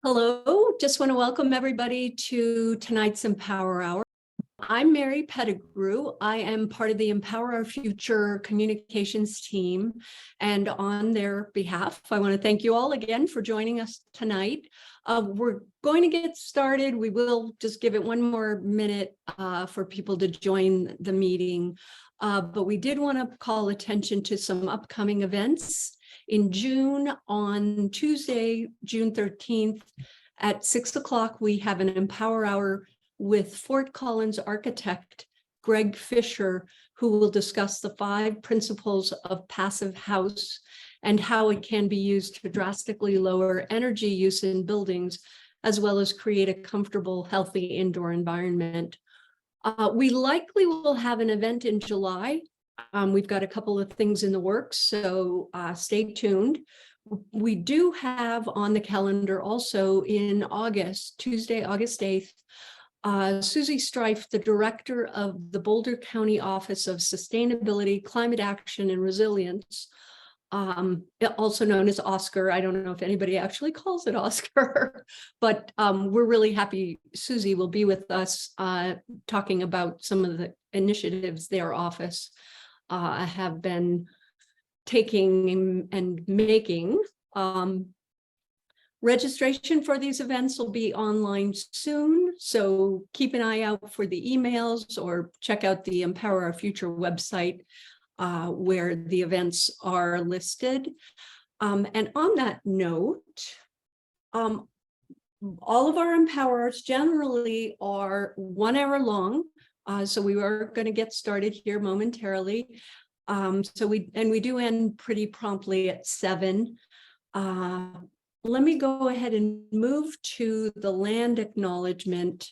Hello, just want to welcome everybody to tonight's Empower Hour. I'm Mary Pettigrew. I am part of the Empower Our Future communications team. And on their behalf, I want to thank you all again for joining us tonight. We're going to get started. We will just give it one more minute for people to join the meeting. But we did want to call attention to some upcoming events. In June, on Tuesday, June 13th, at 6 o'clock, we have an Empower Hour with Fort Collins architect Greg Fisher, who will discuss the 5 principles of passive house and how it can be used to drastically lower energy use in buildings, as well as create a comfortable, healthy indoor environment. We likely will have an event in July. We've got a couple of things in the works, so stay tuned. We do have on the calendar also in August, Tuesday, August 8th, Susie Strife, the director of the Boulder County Office of Sustainability, Climate Action, and Resilience, also known as Oscar. I don't know if anybody actually calls it Oscar, but we're really happy Susie will be with us talking about some of the initiatives their office have been taking and making. Registration for these events will be online soon, so keep an eye out for the emails or check out the Empower Our Future website where the events are listed. And on that note, all of our Empowers generally are 1 hour long, so we are going to get started here momentarily. So we do end pretty promptly at 7. Let me go ahead and move to the land acknowledgement,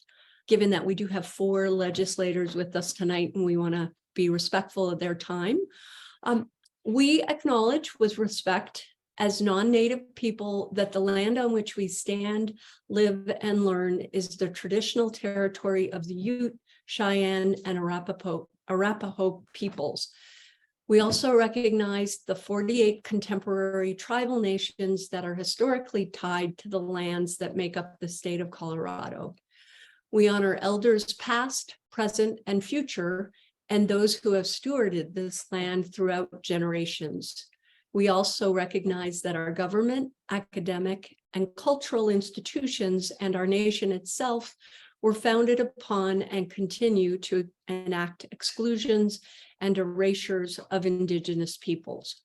given that we do have 4 legislators with us tonight and we want to be respectful of their time. We acknowledge with respect as non-native people that the land on which we stand, live, and learn is the traditional territory of the Ute, Cheyenne, and Arapaho peoples. We also recognize the 48 contemporary tribal nations that are historically tied to the lands that make up the state of Colorado. We honor elders past, present, and future, and those who have stewarded this land throughout generations. We also recognize that our government, academic, and cultural institutions and our nation itself were founded upon and continue to enact exclusions and erasures of Indigenous peoples.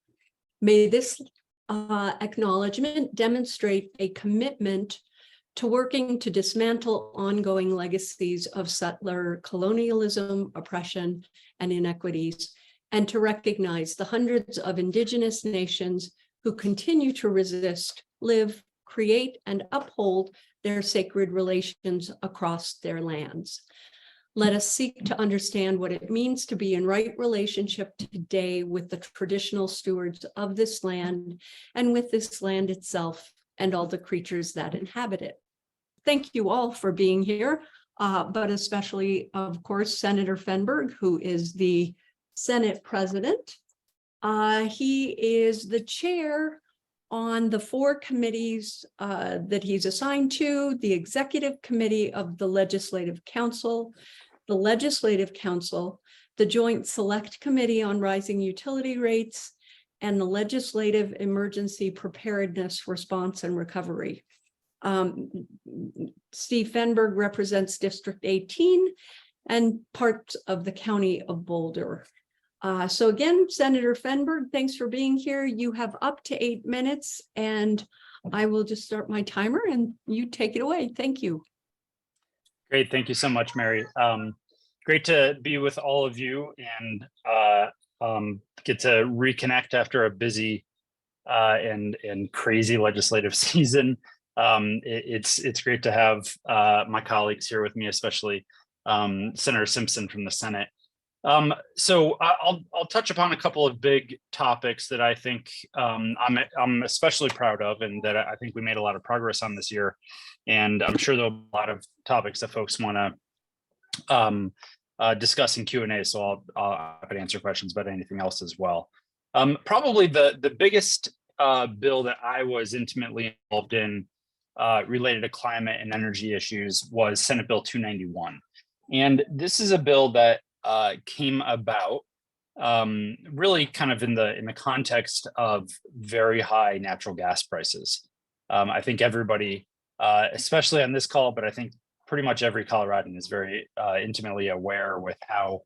May this acknowledgement demonstrate a commitment to working to dismantle ongoing legacies of settler colonialism, oppression, and inequities, and to recognize the hundreds of Indigenous nations who continue to resist, live, create, and uphold their sacred relations across their lands. Let us seek to understand what it means to be in right relationship today with the traditional stewards of this land and with this land itself and all the creatures that inhabit it. Thank you all for being here, but especially, of course, Senator Fenberg, who is the Senate president. He is the chair on the 4 committees that he's assigned to: the Executive Committee of the Legislative Council, the Legislative Council, the Joint Select Committee on Rising Utility Rates, and the Legislative Emergency Preparedness, Response, and Recovery. Steve Fenberg represents District 18 and parts of the County of Boulder. So again, Senator Fenberg, thanks for being here. You have up to 8 minutes, and I will just start my timer and you take it away. Thank you. Great. Thank you so much, Mary. Great to be with all of you and get to reconnect after a busy and crazy legislative season. It's great to have my colleagues here with me, especially Senator Simpson from the Senate. So I'll touch upon a couple of big topics that I think I'm especially proud of, and that I think we made a lot of progress on this year. And I'm sure there'll be a lot of topics that folks want to discuss in Q&A. So I'll happy to answer questions about anything else as well. Probably the biggest bill that I was intimately involved in related to climate and energy issues was Senate Bill 291. And this is a bill that came about really kind of in the context of very high natural gas prices. I think everybody, especially on this call, but I think pretty much every Coloradan is very intimately aware with how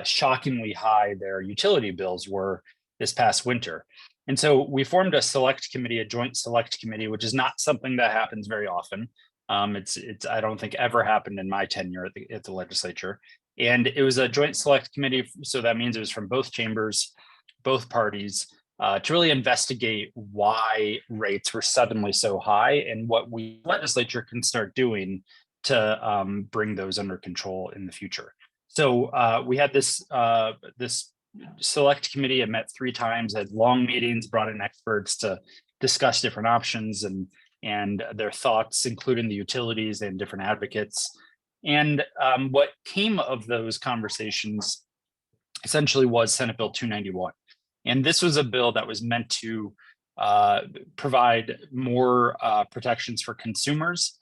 shockingly high their utility bills were this past winter. And so we formed a select committee, a joint select committee, which is not something that happens very often. It's I don't think ever happened in my tenure at the legislature. And it was a joint select committee. So that means it was from both chambers, both parties, to really investigate why rates were suddenly so high and what we legislature can start doing to bring those under control in the future. So we had this select committee. It met 3 times, had long meetings, brought in experts to discuss different options and their thoughts, including the utilities and different advocates. And what came of those conversations essentially was Senate Bill 291. And this was a bill that was meant to provide more protections for consumers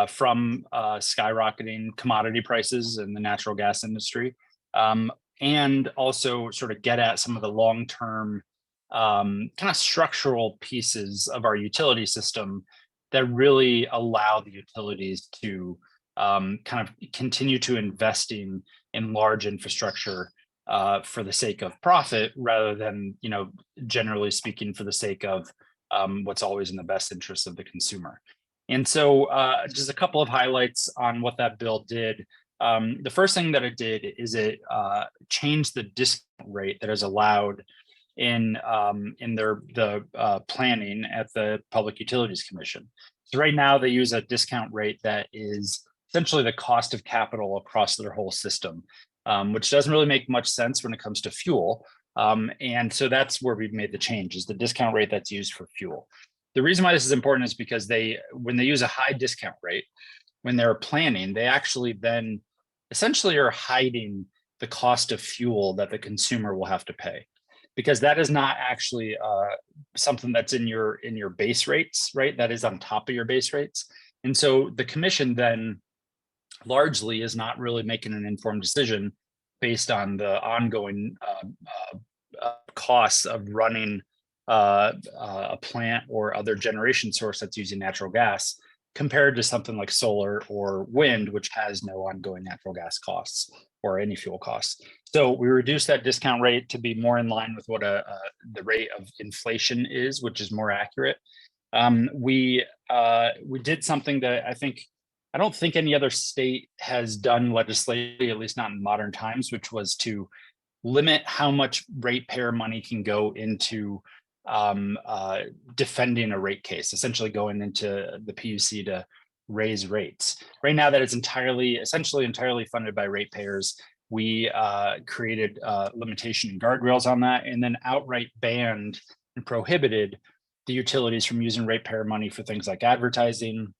from skyrocketing commodity prices in the natural gas industry, and also sort of get at some of the long-term kind of structural pieces of our utility system that really allow the utilities to kind of continue to investing in large infrastructure for the sake of profit, rather than, generally speaking, for the sake of what's always in the best interest of the consumer. And so just a couple of highlights on what that bill did. The first thing that it did is it changed the discount rate that is allowed in the planning at the Public Utilities Commission. So right now they use a discount rate that is essentially the cost of capital across their whole system, which doesn't really make much sense when it comes to fuel. And so that's where we've made the change, is the discount rate that's used for fuel. The reason why this is important is because when they use a high discount rate, when they're planning, they actually then essentially are hiding the cost of fuel that the consumer will have to pay, because that is not actually something that's in your base rates, right? That is on top of your base rates. And so the commission then largely is not really making an informed decision based on the ongoing costs of running a plant or other generation source that's using natural gas, compared to something like solar or wind, which has no ongoing natural gas costs or any fuel costs. So we reduced that discount rate to be more in line with what the rate of inflation is, which is more accurate. We did something that I don't think any other state has done legislatively, at least not in modern times, which was to limit how much ratepayer money can go into defending a rate case, essentially going into the PUC to raise rates. Right now, that is essentially entirely funded by ratepayers. We created limitation and guardrails on that, and then outright banned and prohibited the utilities from using ratepayer money for things like advertising,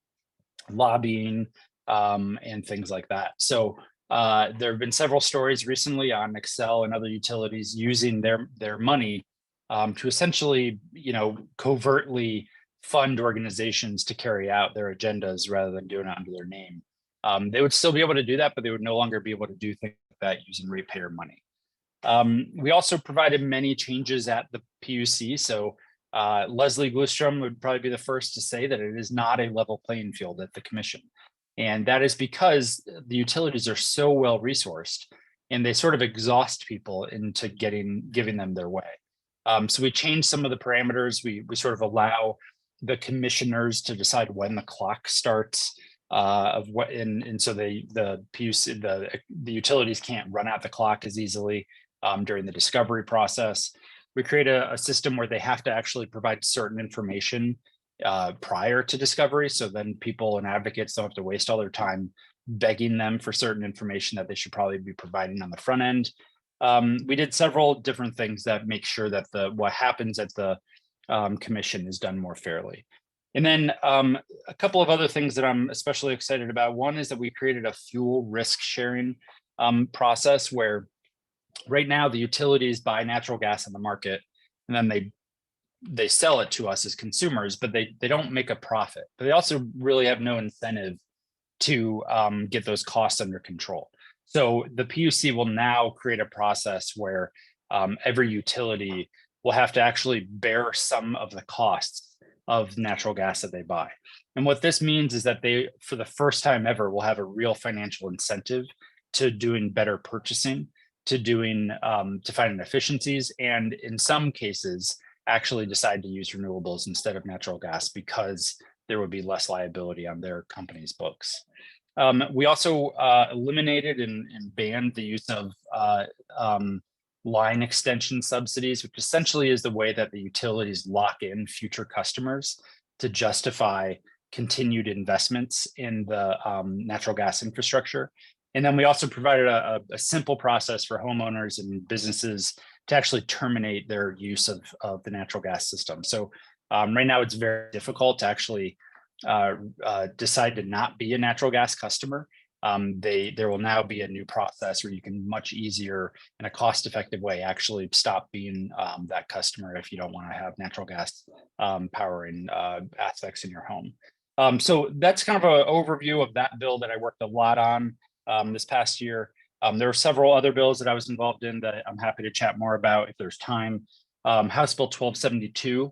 lobbying, and things like that. So there have been several stories recently on Xcel and other utilities using their money to essentially, covertly fund organizations to carry out their agendas rather than doing it under their name. They would still be able to do that, but they would no longer be able to do things like that using ratepayer money. We also provided many changes at the PUC. So Leslie Glustrom would probably be the first to say that it is not a level playing field at the commission. And that is because the utilities are so well resourced and they sort of exhaust people into giving them their way. So we changed some of the parameters. We sort of allow the commissioners to decide when the clock starts and so the PUC, the utilities can't run out the clock as easily during the discovery process. We create a system where they have to actually provide certain information prior to discovery. So then people and advocates don't have to waste all their time begging them for certain information that they should probably be providing on the front end. We did several different things that make sure that what happens at the commission is done more fairly. And then a couple of other things that I'm especially excited about. One is that we created a fuel risk sharing process where right now the utilities buy natural gas in the market, and then they they sell it to us as consumers, but they don't make a profit. But they also really have no incentive to get those costs under control. So the PUC will now create a process where every utility will have to actually bear some of the costs of natural gas that they buy. And what this means is that they, for the first time ever, will have a real financial incentive to doing better purchasing, to doing to finding efficiencies, and in some cases actually decide to use renewables instead of natural gas because there would be less liability on their company's books. We also eliminated and banned the use of line extension subsidies, which essentially is the way that the utilities lock in future customers to justify continued investments in the natural gas infrastructure. And then we also provided a simple process for homeowners and businesses to actually terminate their use of the natural gas system. So right now it's very difficult to actually decide to not be a natural gas customer. There will now be a new process where you can much easier in a cost-effective way actually stop being that customer if you don't want to have natural gas powering aspects in your home. So that's kind of an overview of that bill that I worked a lot on this past year. There are several other bills that I was involved in that I'm happy to chat more about if there's time. House Bill 1272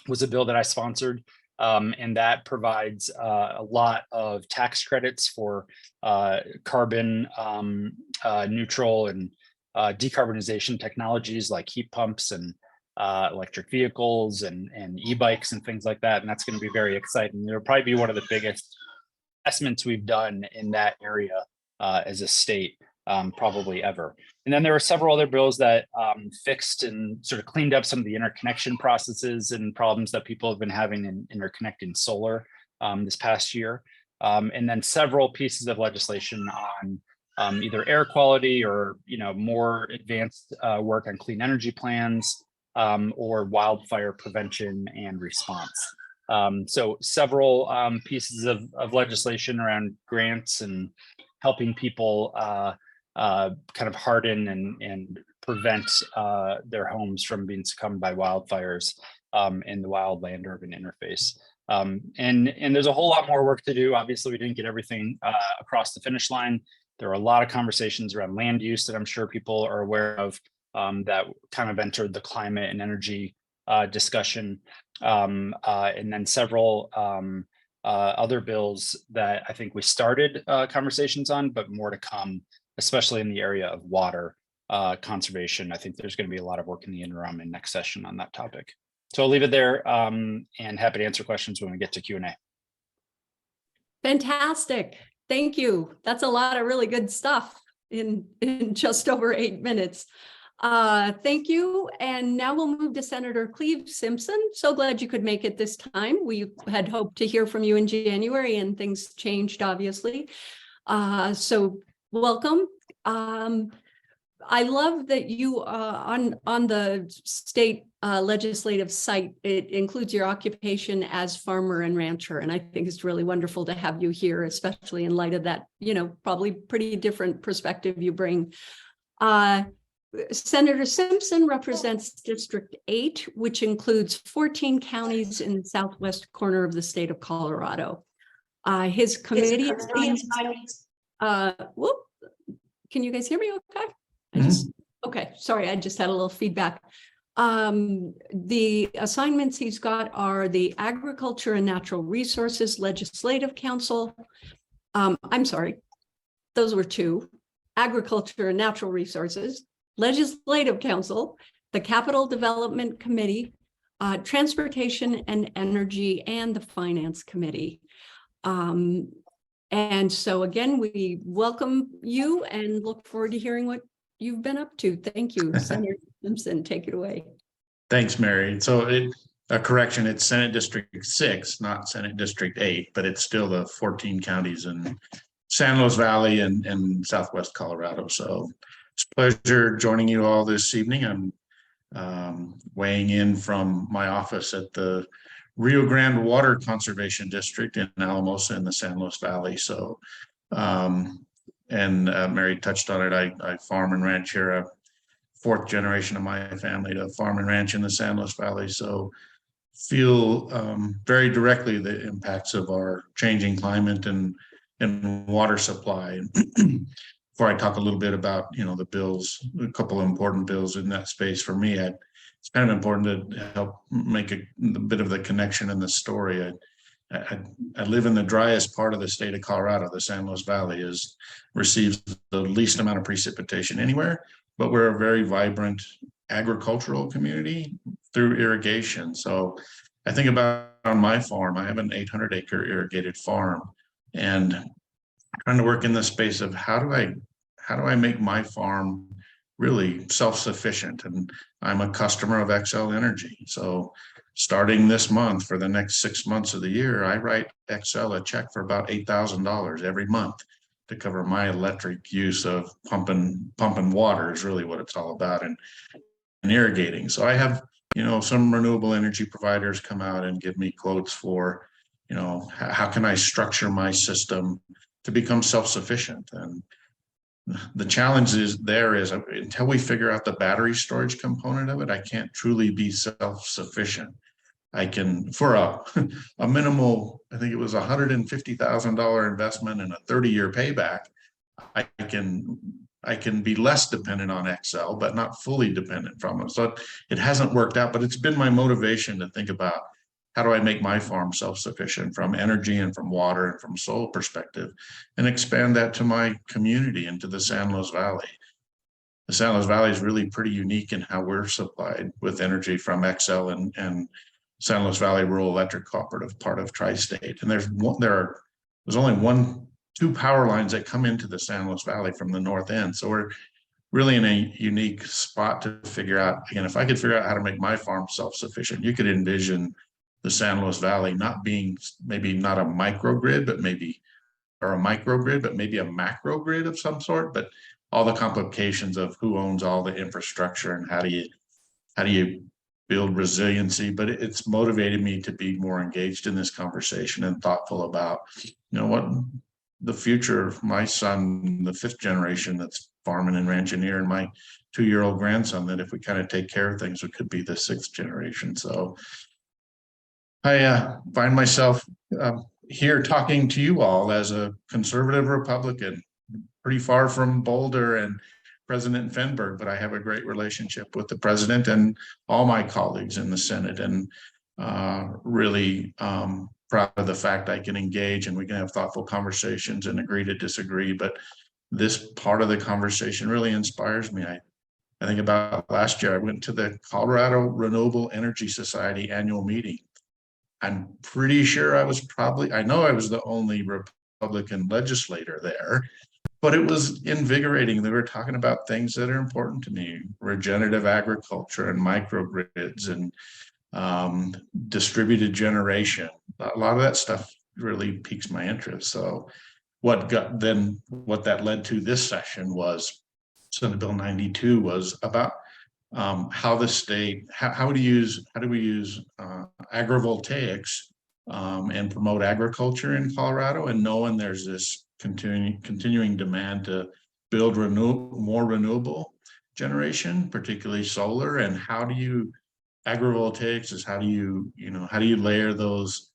was a bill that I sponsored. And that provides a lot of tax credits for carbon neutral and decarbonization technologies like heat pumps and electric vehicles and e-bikes and things like that. And that's going to be very exciting. It'll probably be one of the biggest investments we've done in that area as a state, probably ever. And then there were several other bills that fixed and sort of cleaned up some of the interconnection processes and problems that people have been having in interconnecting solar this past year. And then several pieces of legislation on either air quality or more advanced work on clean energy plans or wildfire prevention and response. So several pieces of legislation around grants and helping people kind of harden and prevent their homes from being succumbed by wildfires in the wild-land urban interface. And there's a whole lot more work to do. Obviously, we didn't get everything across the finish line. There are a lot of conversations around land use that I'm sure people are aware of that kind of entered the climate and energy discussion. And then several other bills that I think we started conversations on, but more to come, especially in the area of water conservation. I think there's going to be a lot of work in the interim and next session on that topic. So I'll leave it there and happy to answer questions when we get to Q&A. Fantastic. Thank you. That's a lot of really good stuff in just over 8 minutes. Thank you. And now we'll move to Senator Cleve Simpson. So glad you could make it this time. We had hoped to hear from you in January and things changed, obviously. So welcome. I love that you on the state legislative site, it includes your occupation as farmer and rancher. And I think it's really wonderful to have you here, especially in light of that, probably pretty different perspective you bring. Senator Simpson represents District 8, which includes 14 counties in the southwest corner of the state of Colorado. His committee whoop, can you guys hear me okay? Okay, sorry, I just had a little feedback. The assignments he's got are the Agriculture and Natural Resources Legislative Council. I'm sorry, those were two. Agriculture and Natural Resources Legislative Council, the Capital Development Committee, Transportation and Energy, and the Finance Committee. And so again, we welcome you and look forward to hearing what you've been up to. Thank you, Senator Simpson. Take it away. Thanks, Mary. So a correction, it's Senate District 6, not Senate District 8, but it's still the 14 counties in San Luis Valley and Southwest Colorado. So it's a pleasure joining you all this evening. I'm weighing in from my office at the Rio Grande Water Conservation District in Alamosa in the San Luis Valley. So, Mary touched on it. I farm and ranch here fourth generation of my family to farm and ranch in the San Luis Valley. So feel very directly the impacts of our changing climate and water supply. Before I talk a little bit about, the bills, a couple of important bills in that space for me, it's kind of important to help make a bit of the connection in the story. I live in the driest part of the state of Colorado. The San Luis Valley receives the least amount of precipitation anywhere, but we're a very vibrant agricultural community through irrigation. So I think about on my farm, I have an 800-acre irrigated farm, and trying to work in the space of how do I make my farm really self-sufficient. And I'm a customer of Xcel Energy. So starting this month, for the next 6 months of the year, I write Xcel a check for about $8,000 every month to cover my electric use of pumping water is really what it's all about, and irrigating. So I have, some renewable energy providers come out and give me quotes for, how can I structure my system to become self-sufficient. And the challenge is until we figure out the battery storage component of it, I can't truly be self-sufficient. I can, for a minimal, I think it was $150,000 investment and a 30-year payback, I can be less dependent on Xcel, but not fully dependent from it. So it hasn't worked out, but it's been my motivation to think about how do I make my farm self-sufficient from energy and from water and from soil perspective, and expand that to my community and to the San Luis Valley. The San Luis Valley is really pretty unique in how we're supplied with energy from Xcel and San Luis Valley Rural Electric Cooperative, part of Tri-State. And there's only two power lines that come into the San Luis Valley from the north end. So we're really in a unique spot to figure out, again, if I could figure out how to make my farm self-sufficient, you could envision the San Luis Valley not being maybe not a microgrid, but maybe a macro grid of some sort, but all the complications of who owns all the infrastructure and how do you build resiliency. But it's motivated me to be more engaged in this conversation and thoughtful about, what the future of my son, the fifth generation that's farming and ranching here, and my 2-year-old grandson, that if we kind of take care of things, it could be the 6th generation. So I find myself here talking to you all as a conservative Republican, pretty far from Boulder and President Fenberg, but I have a great relationship with the president and all my colleagues in the Senate, and really proud of the fact I can engage and we can have thoughtful conversations and agree to disagree. But this part of the conversation really inspires me. I think about last year, I went to the Colorado Renewable Energy Society annual meeting. I'm pretty sure I know I was the only Republican legislator there, but it was invigorating. They were talking about things that are important to me: regenerative agriculture and microgrids and distributed generation. A lot of that stuff really piques my interest. So what that led to this session was Senate Bill 92 was about how the state, how do we use agrivoltaics and promote agriculture in Colorado, and knowing there's this continuing demand to build more renewable generation, particularly solar, and agrivoltaics is how do you layer those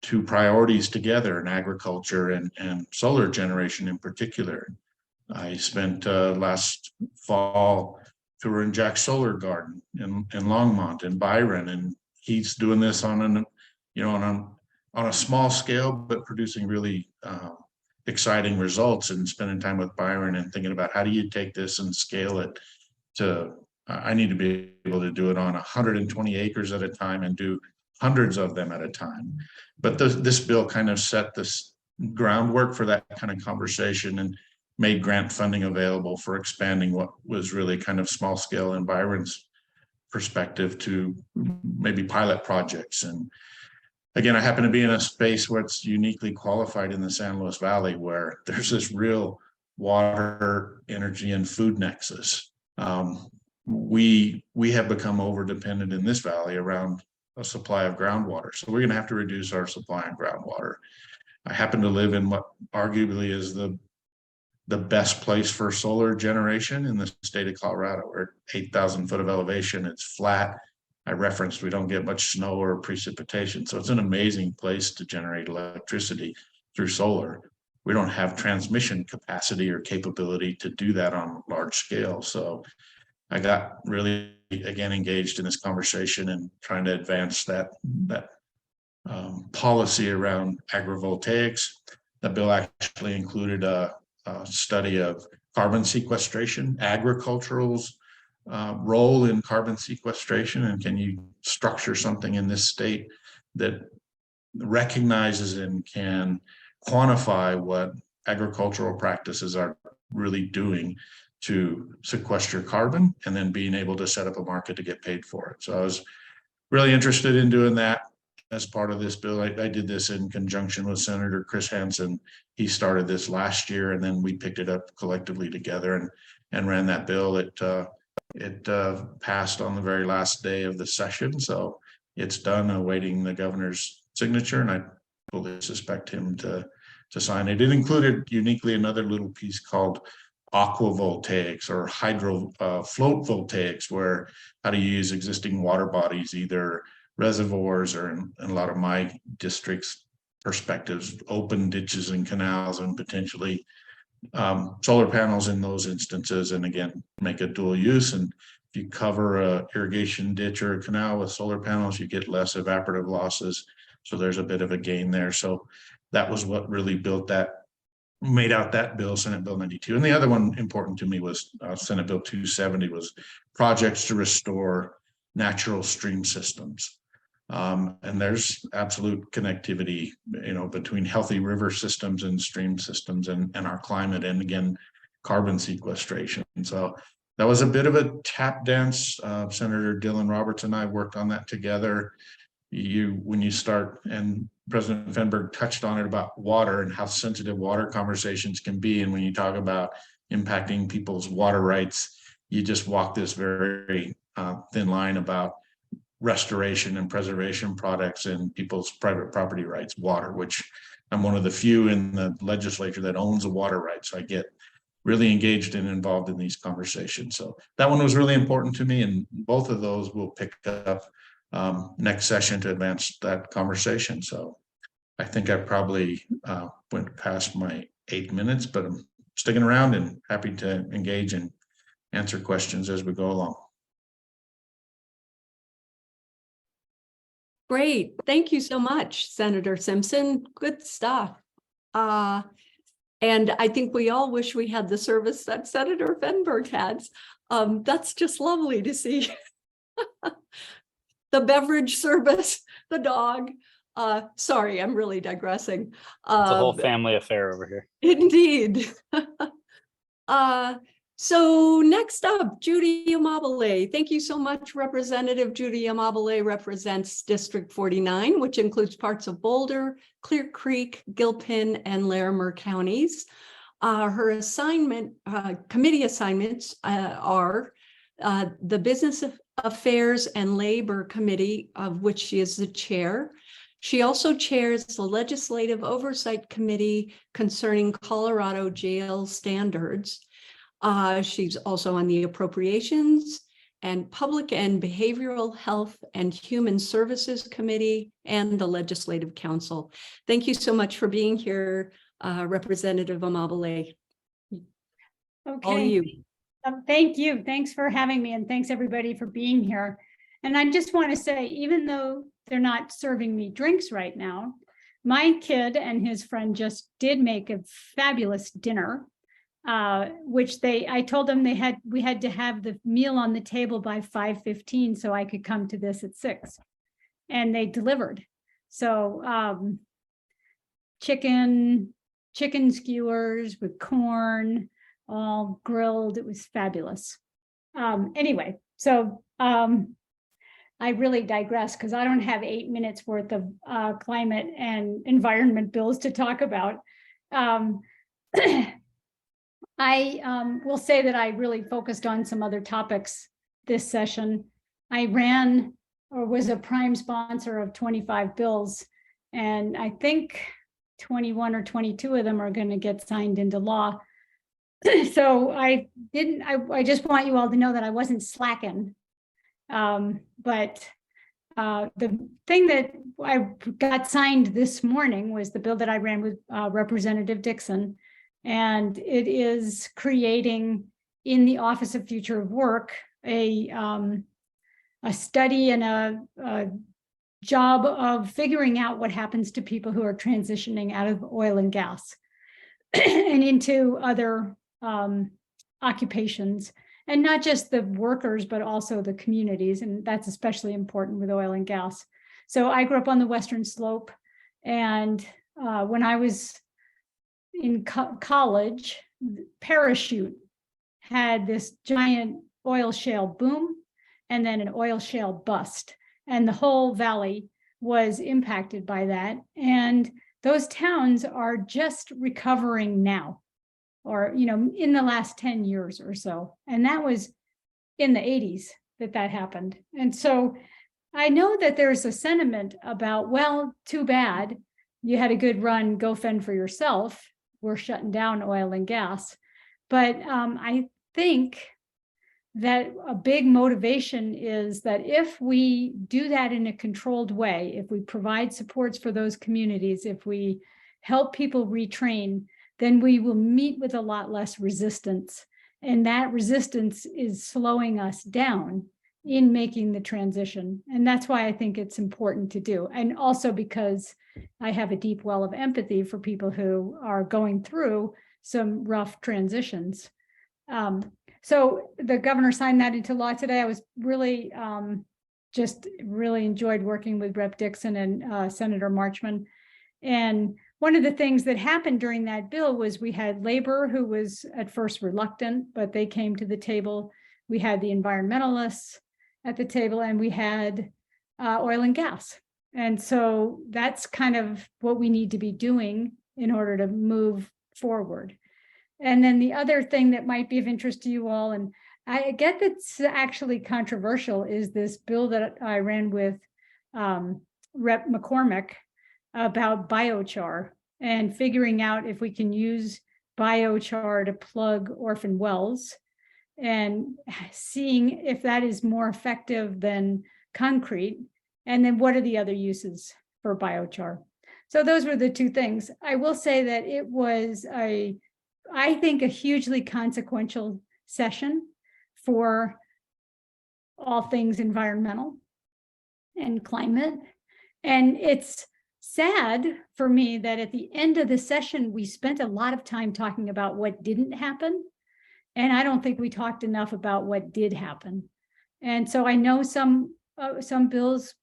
two priorities together in agriculture and solar generation in particular. I spent last fall touring Jack's Solar Garden in Longmont and Byron, and he's doing this on a small scale, but producing really exciting results, and spending time with Byron and thinking about how do you take this and scale it to, I need to be able to do it on 120 acres at a time and do hundreds of them at a time. But this bill kind of set this groundwork for that kind of conversation and made grant funding available for expanding what was really kind of small scale in Byron's perspective to maybe pilot projects. And again, I happen to be in a space where it's uniquely qualified in the San Luis Valley, where there's this real water, energy, and food nexus. We have become over dependent in this valley around a supply of groundwater. So we're going to have to reduce our supply of groundwater. I happen to live in what arguably is the the best place for solar generation in the state of Colorado. We're at 8,000 foot of elevation. It's flat. I referenced we don't get much snow or precipitation. So it's an amazing place to generate electricity through solar. We don't have transmission capacity or capability to do that on a large scale. So I got really, again, engaged in this conversation and trying to advance that policy around agrivoltaics. The bill actually included a study of carbon sequestration, agricultural's role in carbon sequestration, and can you structure something in this state that recognizes and can quantify what agricultural practices are really doing to sequester carbon, and then being able to set up a market to get paid for it. So I was really interested in doing that as part of this bill. I did this in conjunction with Senator Chris Hansen. He started this last year, and then we picked it up collectively together and ran that bill. It passed on the very last day of the session, so it's done, awaiting the governor's signature, and I fully suspect him to sign it. It included uniquely another little piece called aquavoltaics or hydro float voltaics, where how to use existing water bodies, either reservoirs or in a lot of my district's perspectives, open ditches and canals, and potentially solar panels in those instances, and again, make a dual use. And if you cover a irrigation ditch or a canal with solar panels, you get less evaporative losses. So there's a bit of a gain there. So that was what really made out that bill, Senate Bill 92. And the other one important to me was Senate Bill 270, was projects to restore natural stream systems. And there's absolute connectivity, between healthy river systems and stream systems and our climate, and again, carbon sequestration. And so that was a bit of a tap dance. Senator Dylan Roberts and I worked on that together. When you start, and President Fenberg touched on it about water and how sensitive water conversations can be. And when you talk about impacting people's water rights, you just walk this very thin line about restoration and preservation products and people's private property rights, water, which I'm one of the few in the legislature that owns a water right. So I get really engaged and involved in these conversations. So that one was really important to me, and both of those will pick up next session to advance that conversation. So I think I probably went past my 8 minutes, but I'm sticking around and happy to engage and answer questions as we go along. Great. Thank you so much, Senator Simpson. Good stuff. And I think we all wish we had the service that Senator Fenberg has. That's just lovely to see. The beverage service, the dog. Sorry, I'm really digressing. It's a whole family affair over here. Indeed. So next up, Judy Amabile. Thank you so much, Representative Judy Amabile represents District 49, which includes parts of Boulder, Clear Creek, Gilpin, and Larimer counties. Her committee assignments are the Business Affairs and Labor Committee, of which she is the chair. She also chairs the Legislative Oversight Committee concerning Colorado jail standards. She's also on the Appropriations and Public and Behavioral Health and Human Services Committee and the Legislative Council. Thank you so much for being here, Representative Amabile. Okay. All you. Thank you. Thanks for having me, and thanks everybody for being here. And I just want to say, even though they're not serving me drinks right now, my kid and his friend just did make a fabulous dinner. Which I told them we had to have the meal on the table by 5:15 so I could come to this at 6, and they delivered. So chicken skewers with corn, all grilled. It was fabulous. Anyway, so I really digress because I don't have 8 minutes worth of climate and environment bills to talk about. I will say that I really focused on some other topics this session. I ran or was a prime sponsor of 25 bills, and I think 21 or 22 of them are going to get signed into law. So I just want you all to know that I wasn't slacking. But the thing that I got signed this morning was the bill that I ran with Representative Dixon. And it is creating in the Office of Future of Work a study and a job of figuring out what happens to people who are transitioning out of oil and gas and into other occupations, and not just the workers, but also the communities. And that's especially important with oil and gas. So I grew up on the Western Slope. And when I was in college, Parachute had this giant oil shale boom and then an oil shale bust. And the whole valley was impacted by that. And those towns are just recovering now, or, in the last 10 years or so. And that was in the 80s that happened. And so I know that there's a sentiment about, well, too bad, you had a good run, go fend for yourself. We're shutting down oil and gas. But I think that a big motivation is that if we do that in a controlled way, if we provide supports for those communities, if we help people retrain, then we will meet with a lot less resistance. And that resistance is slowing us down in making the transition. And that's why I think it's important to do. And also because I have a deep well of empathy for people who are going through some rough transitions. So the governor signed that into law today. I was really, just really enjoyed working with Rep. Dixon and Senator Marchman. And one of the things that happened during that bill was we had labor who was at first reluctant, but they came to the table. We had the environmentalists at the table, and we had oil and gas. And so that's kind of what we need to be doing in order to move forward. And then the other thing that might be of interest to you all, and I get that's actually controversial, is this bill that I ran with Rep. McCormick about biochar and figuring out if we can use biochar to plug orphan wells and seeing if that is more effective than concrete. And then what are the other uses for biochar? So those were the two things. I will say that it was I think a hugely consequential session for all things environmental and climate. And it's sad for me that at the end of the session, we spent a lot of time talking about what didn't happen. And I don't think we talked enough about what did happen. And so I know some bills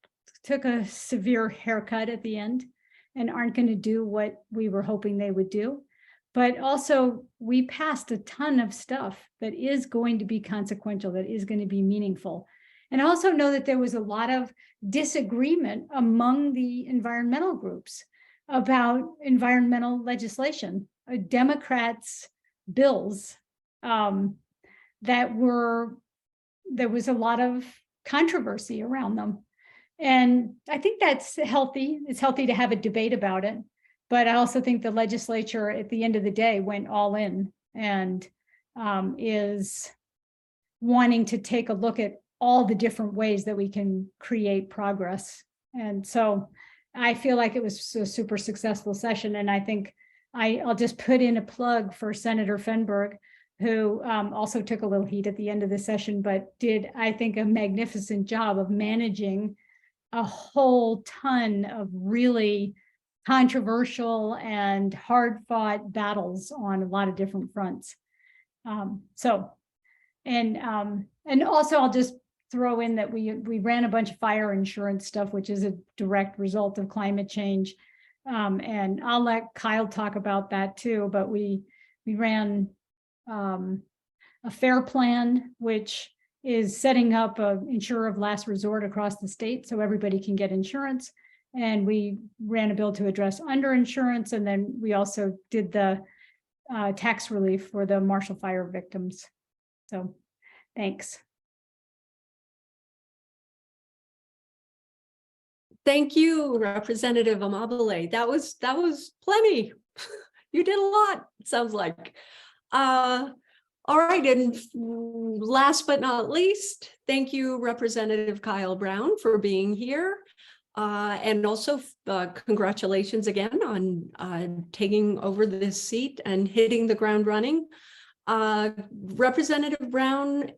took a severe haircut at the end and aren't going to do what we were hoping they would do. But also we passed a ton of stuff that is going to be consequential, that is going to be meaningful. And I also know that there was a lot of disagreement among the environmental groups about environmental legislation. Democrats' bills there was a lot of controversy around them. And I think that's healthy. It's healthy to have a debate about it. But I also think the legislature at the end of the day went all in and is wanting to take a look at all the different ways that we can create progress. And so I feel like it was a super successful session. And I think I'll just put in a plug for Senator Fenberg, who also took a little heat at the end of the session, but did, I think, a magnificent job of managing a whole ton of really controversial and hard-fought battles on a lot of different fronts. And also I'll just throw in that we ran a bunch of fire insurance stuff, which is a direct result of climate change. And I'll let Kyle talk about that too, but we ran a FAIR plan, which is setting up an insurer of last resort across the state so everybody can get insurance. And we ran a bill to address underinsurance. And then we also did the tax relief for the Marshall Fire victims. So thanks. Thank you, Representative Amabile. That was plenty. You did a lot, it sounds like. All right, and last but not least, thank you, Representative Kyle Brown, for being here. And also congratulations again on taking over this seat and hitting the ground running. Representative Brown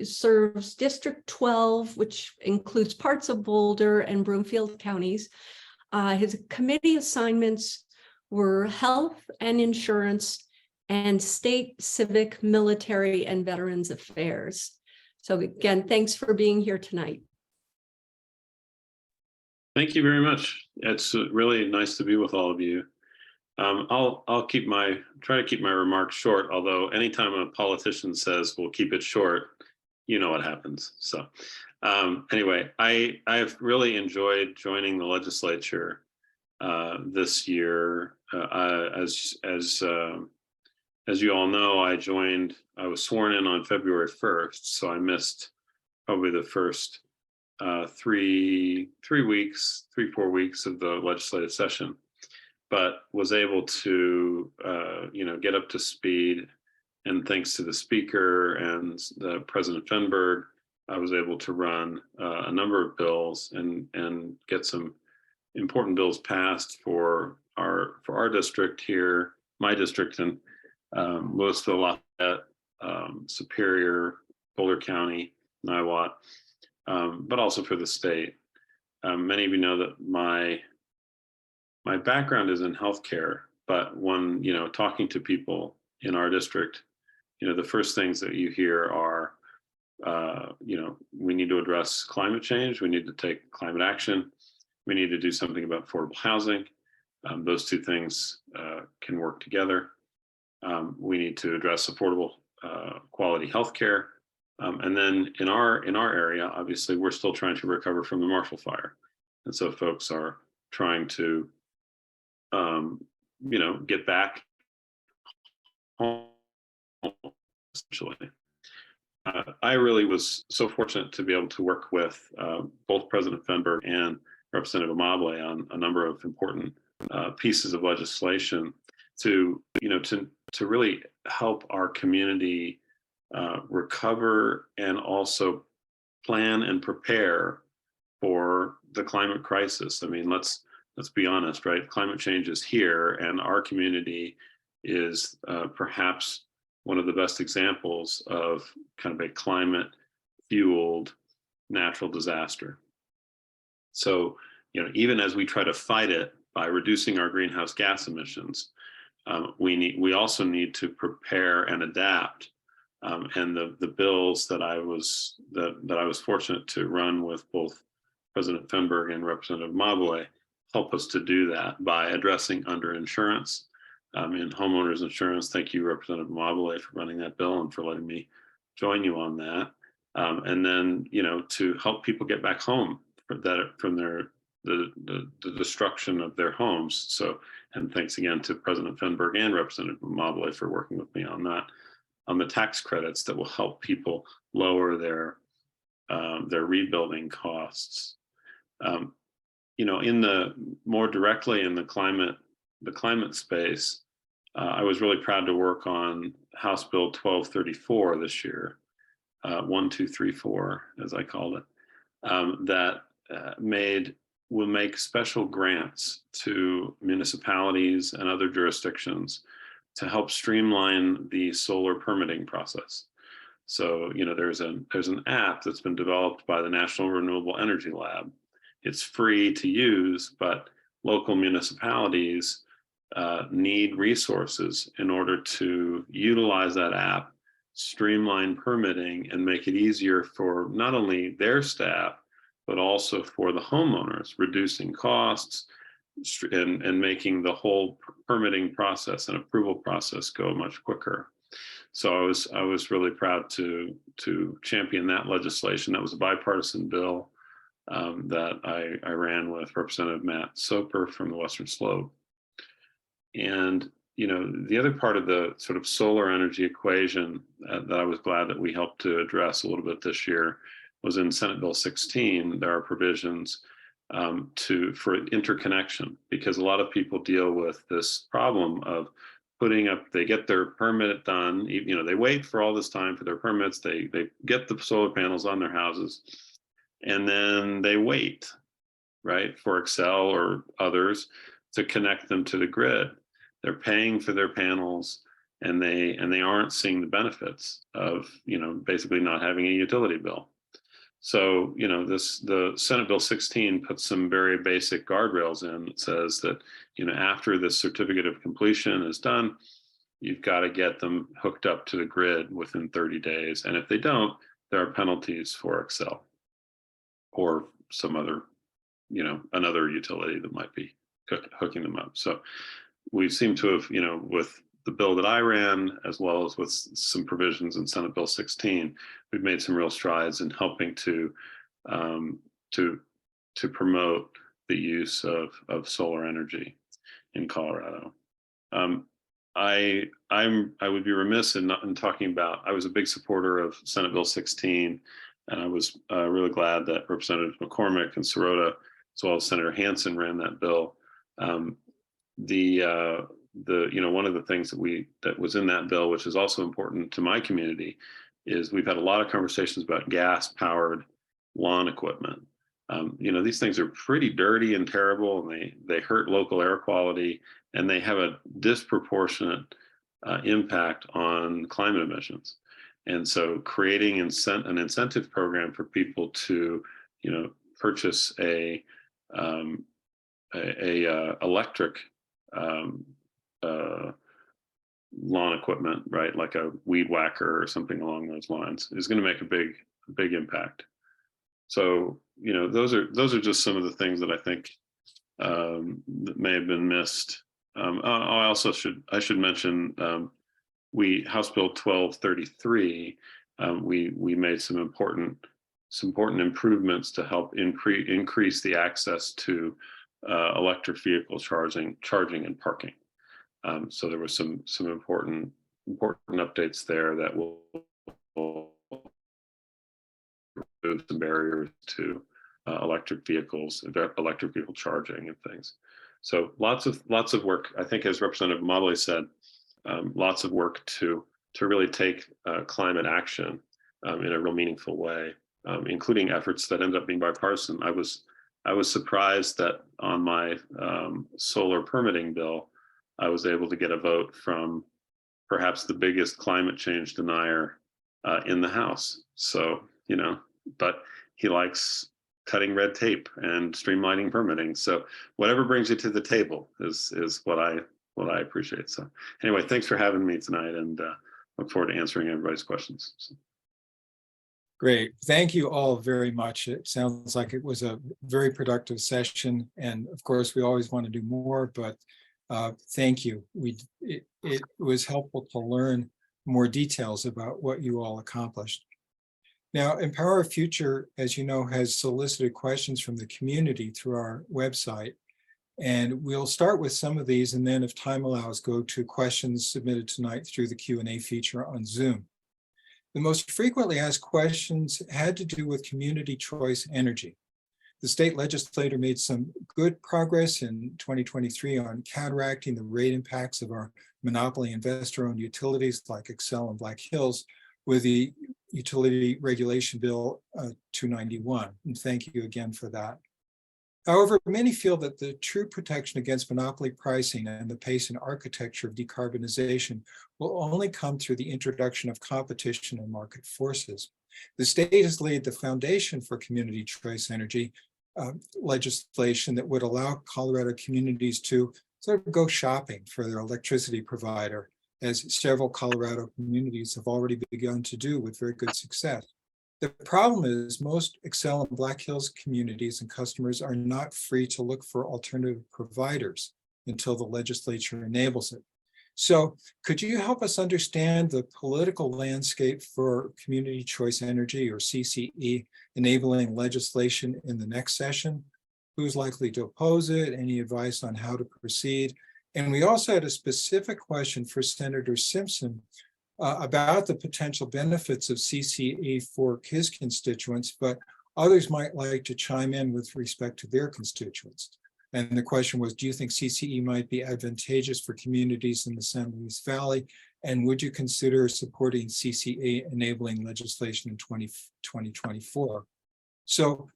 serves District 12, which includes parts of Boulder and Broomfield counties. His committee assignments were health and insurance and state, civic, military, and veterans affairs. So again, thanks for being here tonight. Thank you very much. It's really nice to be with all of you. I'll try to keep my remarks short, although anytime a politician says we'll keep it short, you know what happens. So anyway, I've really enjoyed joining the legislature this year. As you all know, I was sworn in on February 1st, so I missed probably the first 4 weeks of the legislative session, but was able to get up to speed, and thanks to the speaker and the President Fenberg, I was able to run a number of bills and get some important bills passed for our district here, my district, and Louisville, Lafayette, Superior, Boulder County, Niwot, but also for the state. Many of you know that my background is in healthcare, but when talking to people in our district, the first things that you hear are, we need to address climate change, we need to take climate action, we need to do something about affordable housing. Those two things can work together. We need to address affordable quality healthcare. And then in our area, obviously, we're still trying to recover from the Marshall Fire. And so folks are trying to, get back home, essentially. I really was so fortunate to be able to work with both President Fenberg and Representative Amabile on a number of important pieces of legislation to really help our community recover and also plan and prepare for the climate crisis. I mean, let's be honest, right? Climate change is here, and our community is perhaps one of the best examples of kind of a climate-fueled natural disaster. So, even as we try to fight it by reducing our greenhouse gas emissions, we also need to prepare and adapt. And the bills that I was fortunate to run with both President Fenberg and Representative Amabile help us to do that by addressing underinsurance in homeowners insurance. Thank you, Representative Amabile, for running that bill and for letting me join you on that. And then, to help people get back home from the destruction of their homes. So, and thanks again to President Fenberg and Representative Amabile for working with me on that, on the tax credits that will help people lower their rebuilding costs. In the more directly in the climate space, I was really proud to work on House Bill 1234 this year, 1234 as I called it, that will make special grants to municipalities and other jurisdictions to help streamline the solar permitting process. So, there's an app that's been developed by the National Renewable Energy Lab. It's free to use, but local municipalities need resources in order to utilize that app, streamline permitting, and make it easier for not only their staff, but also for the homeowners, reducing costs and making the whole permitting process and approval process go much quicker. So I was really proud to champion that legislation. That was a bipartisan bill that I ran with Representative Matt Soper from the Western Slope. And the other part of the sort of solar energy equation that I was glad that we helped to address a little bit this year was in Senate Bill 16. There are provisions for interconnection, because a lot of people deal with this problem of they get their permit done, they wait for all this time for their permits, they get the solar panels on their houses, and then they wait, right, for Xcel or others to connect them to the grid. They're paying for their panels, and they aren't seeing the benefits of, basically not having a utility bill. So, the Senate Bill 16 puts some very basic guardrails in. It says that, after the certificate of completion is done, you've got to get them hooked up to the grid within 30 days. And if they don't, there are penalties for Xcel or some other, another utility that might be hooking them up. So we seem to have, with the bill that I ran, as well as with some provisions in Senate Bill 16, we've made some real strides in helping to promote the use of solar energy in Colorado. I would be remiss in talking about. I was a big supporter of Senate Bill 16, and I was really glad that Representative McCormick and Sirota, as well as Senator Hansen, ran that bill. One of the things that was in that bill, which is also important to my community, is we've had a lot of conversations about gas-powered lawn equipment. These things are pretty dirty and terrible, and they hurt local air quality, and they have a disproportionate impact on climate emissions. And so, creating an incentive program for people to, purchase a electric lawn equipment, right, like a weed whacker or something along those lines, is going to make a big impact. So, those are just some of the things that I think that may have been missed. I should mention House Bill 1233. We made some important improvements to help increase the access to electric vehicle charging and parking. So there was some important updates there that will remove some barriers to electric vehicle charging and things. So lots of work. I think, as Representative Mobley said, lots of work to really take climate action in a real meaningful way, including efforts that end up being bipartisan. I was surprised that on my solar permitting bill, I was able to get a vote from perhaps the biggest climate change denier in the House. So, but he likes cutting red tape and streamlining permitting. So whatever brings you to the table is what I appreciate. So anyway, thanks for having me tonight, and look forward to answering everybody's questions. So. Great. Thank you all very much. It sounds like it was a very productive session. And of course, we always want to do more, but thank you. It was helpful to learn more details about what you all accomplished. Now, Empower Future, as you know, has solicited questions from the community through our website. And we'll start with some of these, and then if time allows, go to questions submitted tonight through the Q&A feature on Zoom. The most frequently asked questions had to do with community choice energy. The state legislature made some good progress in 2023 on counteracting the rate impacts of our monopoly investor-owned utilities like Xcel and Black Hills with the Utility Regulation Bill 291. And thank you again for that. However, many feel that the true protection against monopoly pricing and the pace and architecture of decarbonization will only come through the introduction of competition and market forces. The state has laid the foundation for community choice energy legislation that would allow Colorado communities to sort of go shopping for their electricity provider, as several Colorado communities have already begun to do with very good success. The problem is most Xcel and Black Hills communities and customers are not free to look for alternative providers until the legislature enables it. So could you help us understand the political landscape for community choice energy, or CCE, enabling legislation in the next session? Who's likely to oppose it? Any advice on how to proceed? And we also had a specific question for Senator Simpson about the potential benefits of CCE for his constituents, but others might like to chime in with respect to their constituents. And the question was, do you think CCE might be advantageous for communities in the San Luis Valley? And would you consider supporting CCE enabling legislation in 2024? So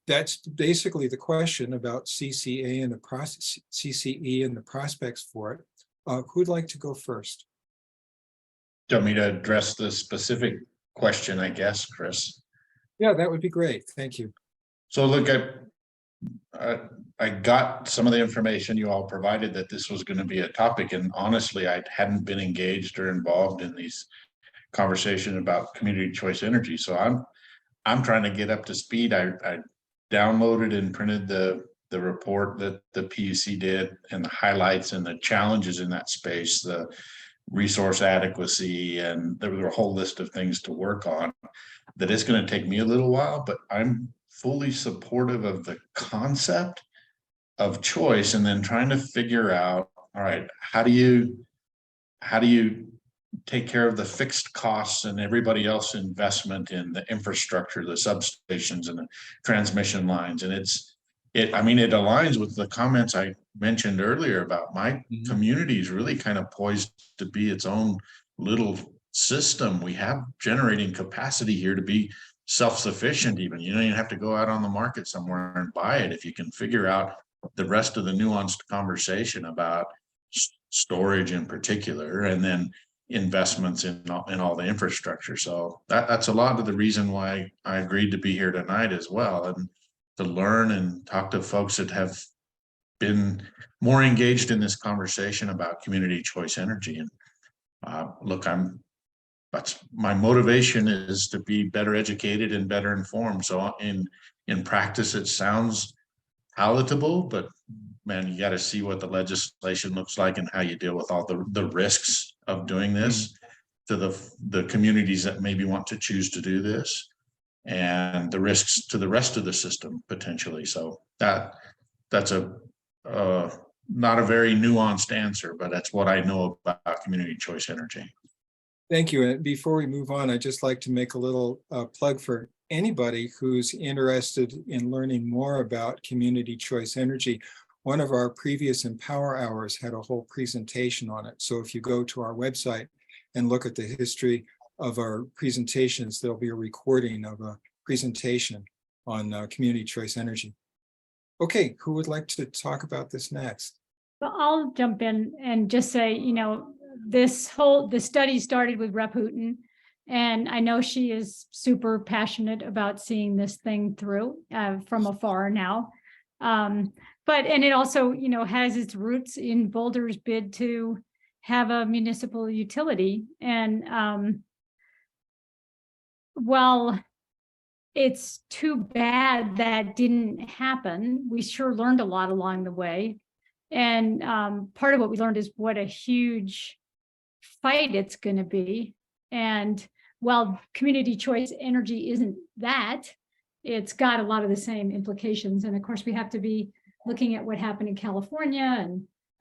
that's basically the question about CCA and the process, CCE and the prospects for it. Who'd like to go first? Do you want me to address the specific question, I guess, Chris? Yeah, that would be great. Thank you. So look, I got some of the information you all provided that this was going to be a topic, and honestly, I hadn't been engaged or involved in these conversations about community choice energy. So I'm trying to get up to speed. I downloaded and printed the report that the PUC did, and the highlights and the challenges in that space, the resource adequacy, and there were a whole list of things to work on. That it's going to take me a little while, but I'm fully supportive of the concept of choice, and then trying to figure out, all right, how do you take care of the fixed costs and everybody else investment in the infrastructure, the substations and the transmission lines. And it aligns with the comments I mentioned earlier about my community is really kind of poised to be its own little system. We have generating capacity here to be self-sufficient. Even you don't even have to go out on the market somewhere and buy it if you can figure out the rest of the nuanced conversation about storage in particular, and then investments in all the infrastructure. So that's a lot of the reason why I agreed to be here tonight as well, and to learn and talk to folks that have been more engaged in this conversation about community choice energy. And look, that's my motivation, is to be better educated and better informed. So in practice, it sounds palatable, but man, you got to see what the legislation looks like and how you deal with all the risks of doing this to the communities that maybe want to choose to do this, and the risks to the rest of the system potentially. So that's a not a very nuanced answer, but that's what I know about community choice energy. Thank you. And before we move on, I'd just like to make a little plug for anybody who's interested in learning more about community choice energy. One of our previous Empower Hours had a whole presentation on it. So if you go to our website and look at the history of our presentations, there'll be a recording of a presentation on community choice energy. Okay, who would like to talk about this next? Well, I'll jump in and just say, the study started with Rep. Hooten, and I know she is super passionate about seeing this thing through from afar now. And it also, has its roots in Boulder's bid to have a municipal utility. And while it's too bad that didn't happen, we sure learned a lot along the way. And part of what we learned is what a huge fight it's going to be. And while community choice energy isn't that, it's got a lot of the same implications. And of course, we have to be looking at what happened in California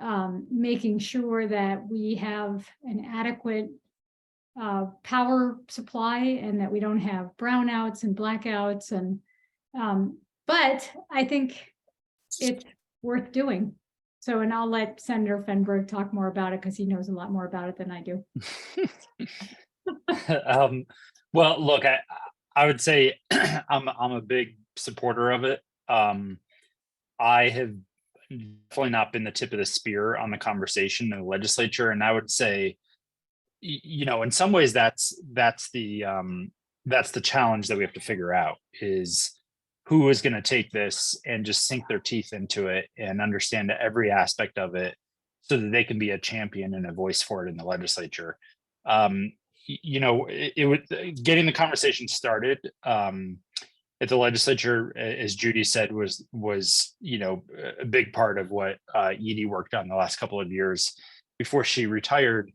and making sure that we have an adequate power supply and that we don't have brownouts and blackouts. And but I think it's worth doing. So, and I'll let Senator Fenberg talk more about it because he knows a lot more about it than I do. Well, look, I would say I'm a big supporter of it. I have definitely not been the tip of the spear on the conversation in the legislature, and I would say, in some ways that's the challenge that we have to figure out, is who is going to take this and just sink their teeth into it and understand every aspect of it so that they can be a champion and a voice for it in the legislature. It would getting the conversation started at the legislature, as Judy said, was a big part of what Edie worked on the last couple of years before she retired.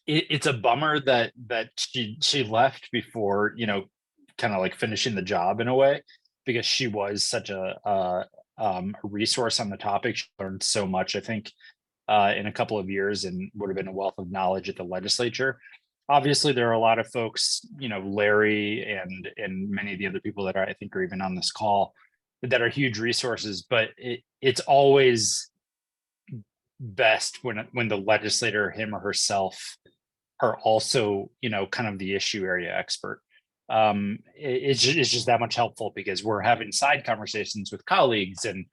It's a bummer that she left before, kind of like finishing the job in a way, because she was such a resource on the topic. She learned so much, I think, in a couple of years, and would have been a wealth of knowledge at the legislature. Obviously, there are a lot of folks, Larry and many of the other people that I think are even on this call, that are huge resources, but it's always best when the legislator, him or herself, are also, kind of the issue area expert. It's just that much helpful because we're having side conversations with colleagues and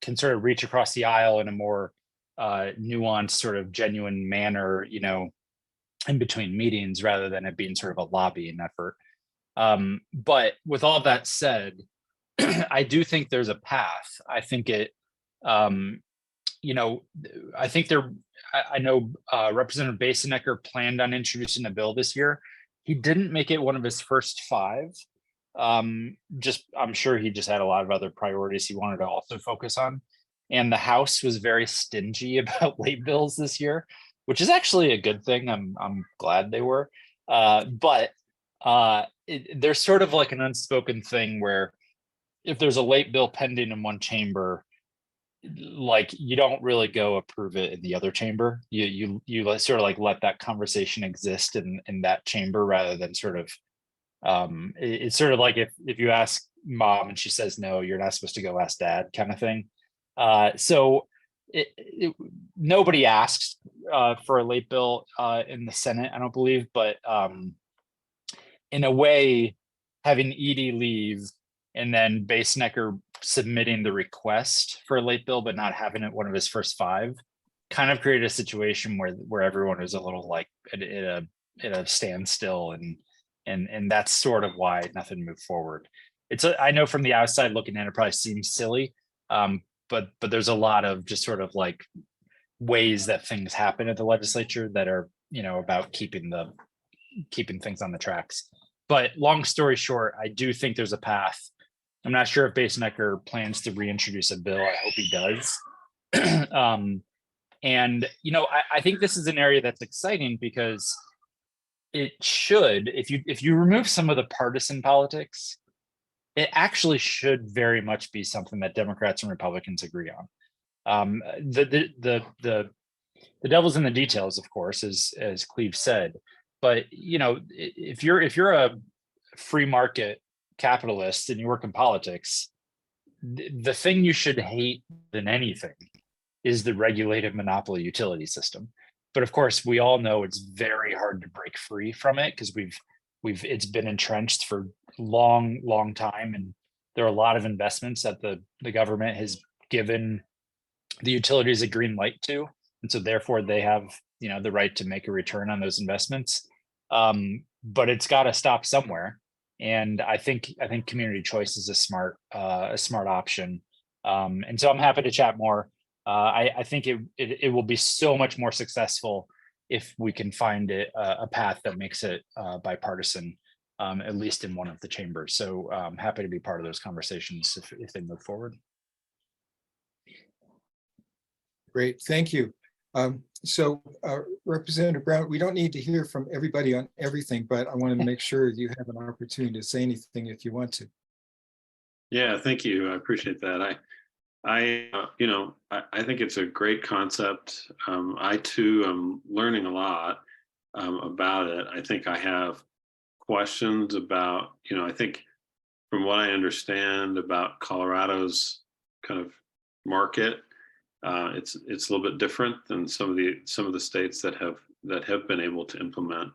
can sort of reach across the aisle in a more nuanced, sort of genuine manner, in between meetings rather than it being sort of a lobbying effort. But with all that said, I do think there's a path. I think I think I know Representative Basenecker planned on introducing a bill this year. He didn't make it one of his first 5. I'm sure he just had a lot of other priorities he wanted to also focus on. And the House was very stingy about late bills this year, which is actually a good thing. I'm glad they were. But there's sort of like an unspoken thing where if there's a late bill pending in one chamber, like you don't really go approve it in the other chamber. You sort of like let that conversation exist in that chamber rather than sort of it's sort of like if you ask mom and she says no, you're not supposed to go ask dad kind of thing. So nobody asked for a late bill in the Senate, I don't believe, but in a way, having Edie leave and then Basenecker submitting the request for a late bill, but not having it one of his first 5, kind of created a situation where everyone is a little like at a standstill, and that's sort of why nothing moved forward. I know from the outside looking in, it probably seems silly, but there's a lot of just sort of like ways that things happen at the legislature that are about keeping things on the tracks. But long story short, I do think there's a path. I'm not sure if Basenecker plans to reintroduce a bill. I hope he does. And I think this is an area that's exciting because it should, if you remove some of the partisan politics, it actually should very much be something that Democrats and Republicans agree on. The devil's in the details, of course, as Cleve said. But if you're a free market capitalist and you work in politics, the thing you should hate than anything is the regulated monopoly utility system. But of course, we all know it's very hard to break free from it because it's been entrenched for long time, and there are a lot of investments that the government has given the utilities a green light to, and so therefore they have the right to make a return on those investments. But it's got to stop somewhere. And I think community choice is a smart option. And so I'm happy to chat more. I think it will be so much more successful if we can find a path that makes it bipartisan, at least in one of the chambers. So I'm happy to be part of those conversations if they move forward. Great, thank you. So Representative Brown, we don't need to hear from everybody on everything, but I want to make sure you have an opportunity to say anything if you want to. Yeah, thank you. I appreciate that. I think it's a great concept. I too am learning a lot about it. I think I have questions about, I think from what I understand about Colorado's kind of market, it's a little bit different than some of the states that have been able to implement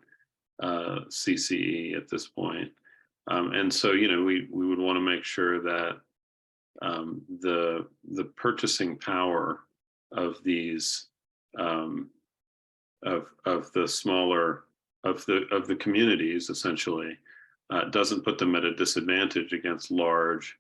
CCE at this point. And so, we would want to make sure that the purchasing power of these of the smaller of the communities essentially doesn't put them at a disadvantage against large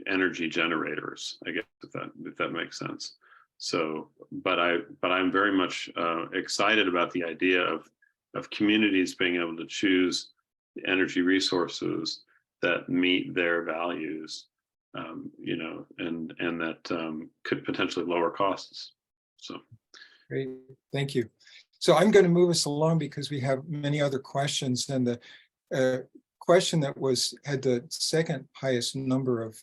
energy generators, I guess, if that makes sense. So, but I'm very much excited about the idea of communities being able to choose the energy resources that meet their values, and that could potentially lower costs. So, great, thank you. So I'm going to move us along because we have many other questions, and the question that had the second highest number of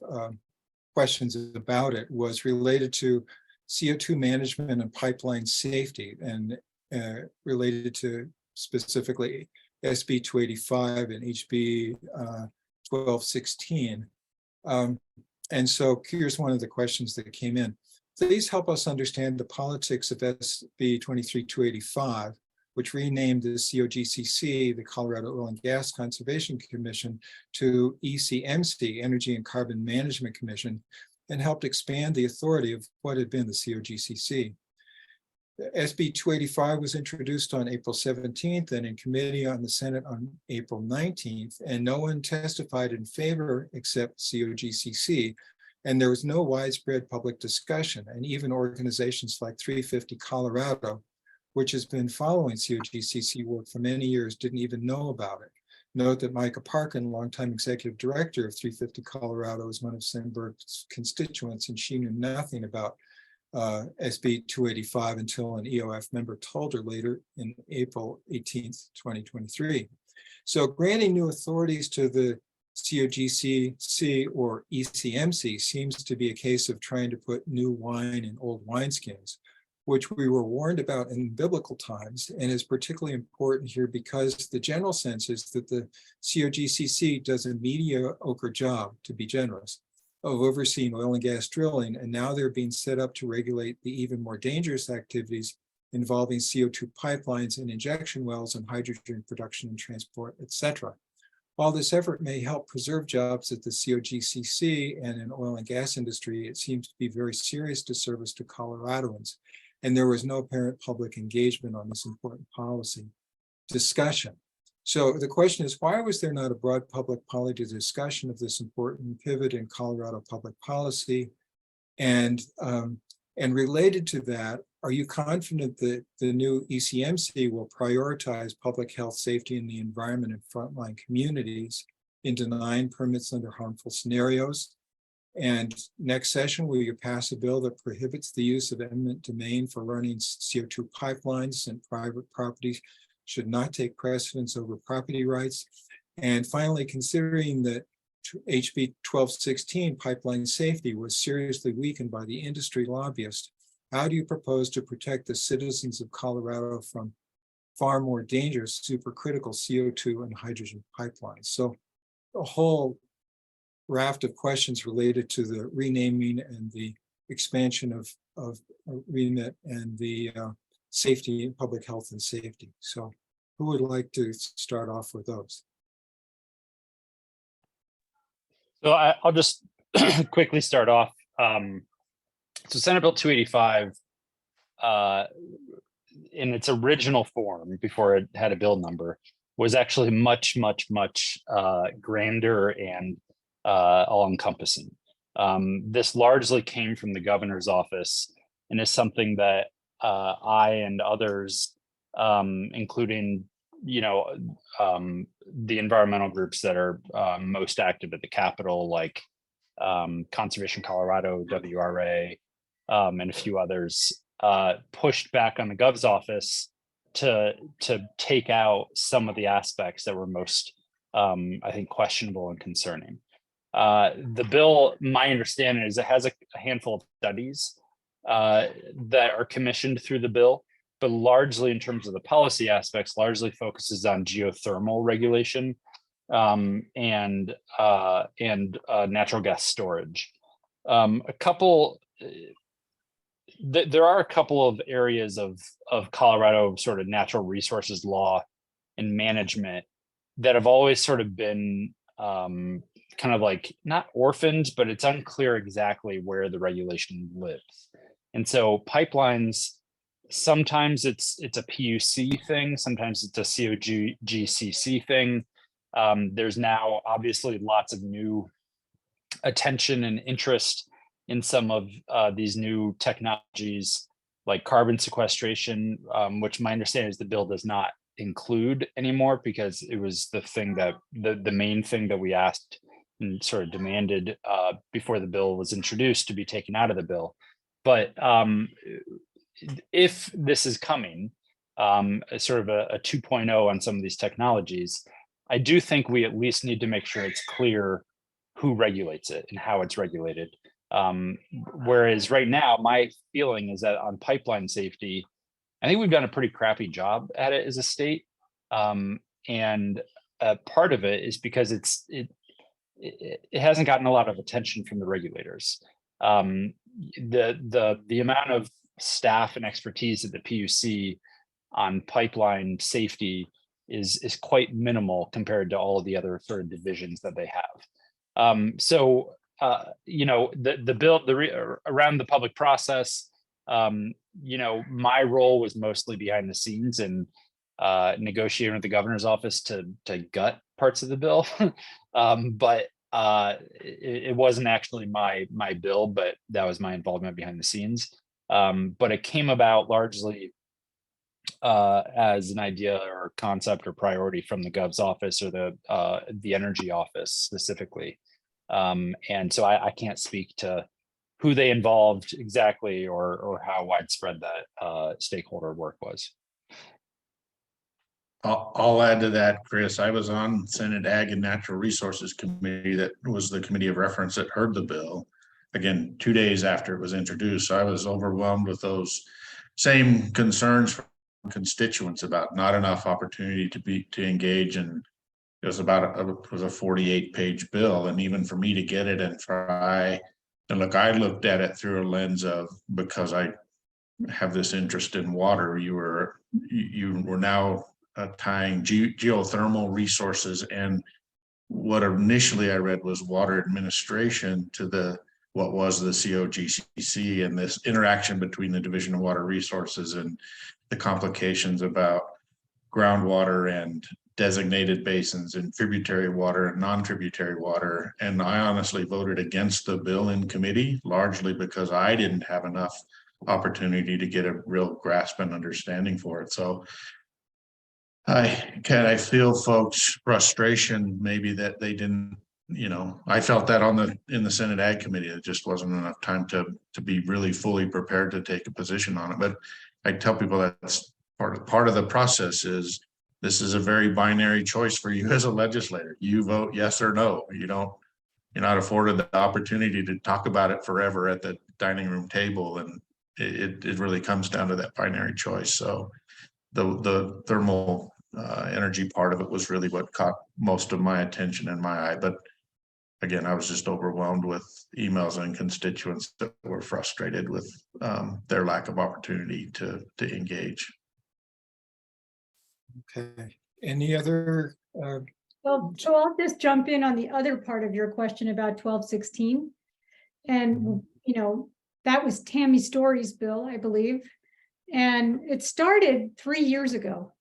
questions about it was related to CO2 management and pipeline safety, and related to specifically SB 285 and HB 1216. And so here's one of the questions that came in. Please help us understand the politics of SB 23285, which renamed the COGCC, the Colorado Oil and Gas Conservation Commission, to ECMC, Energy and Carbon Management Commission, and helped expand the authority of what had been the COGCC. SB 285 was introduced on April 17th and in committee on the Senate on April 19th, and no one testified in favor except COGCC. And there was no widespread public discussion, and even organizations like 350 Colorado, which has been following COGCC work for many years, didn't even know about it. Note that Micah Parkin, longtime executive director of 350 Colorado, is one of Sandberg's constituents, and she knew nothing about SB 285 until an EOF member told her later in April 18th, 2023. So granting new authorities to the COGCC or ECMC seems to be a case of trying to put new wine in old wineskins, which we were warned about in biblical times, and is particularly important here because the general sense is that the COGCC does a mediocre job, to be generous, of overseeing oil and gas drilling, and now they're being set up to regulate the even more dangerous activities involving CO2 pipelines and injection wells and hydrogen production and transport, etc. While this effort may help preserve jobs at the COGCC and in oil and gas industry, it seems to be very serious disservice to Coloradoans, and there was no apparent public engagement on this important policy discussion. So the question is, why was there not a broad public policy discussion of this important pivot in Colorado public policy? And related to that, are you confident that the new ECMC will prioritize public health, safety, and the environment in frontline communities in denying permits under harmful scenarios? And next session, will you pass a bill that prohibits the use of eminent domain for running CO2 pipelines, and private properties should not take precedence over property rights? And finally, considering that HB 1216 pipeline safety was seriously weakened by the industry lobbyist, how do you propose to protect the citizens of Colorado from far more dangerous supercritical CO2 and hydrogen pipelines? So a whole raft of questions related to the renaming and the expansion of remit and the safety, public health and safety. So who would like to start off with those? So I'll just quickly start off. So Senate Bill 285, in its original form, before it had a bill number, was actually much grander and all-encompassing. This largely came from the governor's office and is something that I and others, including the environmental groups that are most active at the Capitol, like Conservation Colorado, WRA, and a few others, pushed back on the gov's office to take out some of the aspects that were most, I think, questionable and concerning. The bill, my understanding is it has a handful of studies that are commissioned through the bill, but largely in terms of the policy aspects, largely focuses on geothermal regulation and natural gas storage. There are a couple of areas of Colorado sort of natural resources law and management that have always sort of been kind of like not orphaned, but it's unclear exactly where the regulation lives. And so pipelines, sometimes it's a PUC thing, sometimes it's a COGCC thing. There's now obviously lots of new attention and interest in some of these new technologies like carbon sequestration, which my understanding is the bill does not include anymore, because it was the thing that the main thing that we asked and sort of demanded before the bill was introduced to be taken out of the bill. But if this is coming, sort of a 2.0 on some of these technologies, I do think we at least need to make sure it's clear who regulates it and how it's regulated. Whereas right now, my feeling is that on pipeline safety, I think we've done a pretty crappy job at it as a state. And part of it is because it hasn't gotten a lot of attention from the regulators. The amount of staff and expertise at the PUC on pipeline safety is quite minimal compared to all of the other sort of divisions that they have. So you know, the bill around the public process, you know, my role was mostly behind the scenes and negotiating with the governor's office to gut parts of the bill. But it wasn't actually my bill, but that was my involvement behind the scenes. But it came about largely as an idea or concept or priority from the gov's office or the energy office specifically. And so I can't speak to who they involved exactly or how widespread that stakeholder work was. I'll add to that, Chris. I was on Senate Ag and Natural Resources Committee. That was the committee of reference that heard the bill. Again, 2 days after it was introduced. So I was overwhelmed with those same concerns from constituents about not enough opportunity to engage. And it was it was a 48-page bill. And even for me to get it and try, and look, I looked at it through a lens of, because I have this interest in water, you were now tying geothermal resources and what initially I read was water administration to what was the COGCC, and this interaction between the Division of Water Resources and the complications about groundwater and designated basins and tributary water and non-tributary water. And I honestly voted against the bill in committee, largely because I didn't have enough opportunity to get a real grasp and understanding for it. So I feel folks' frustration maybe that they didn't, you know, I felt that in the Senate Ag Committee, it just wasn't enough time to be really fully prepared to take a position on it. But I tell people that's part of the process is this is a very binary choice for you as a legislator. You vote yes or no. You're not afforded the opportunity to talk about it forever at the dining room table. And it really comes down to that binary choice. So the thermal energy part of it was really what caught most of my attention and my eye. But again, I was just overwhelmed with emails and constituents that were frustrated with their lack of opportunity to engage. Okay, any other? Well, so I'll just jump in on the other part of your question about 1216. And, you know, that was Tammy Story's bill, I believe. And it started 3 years ago.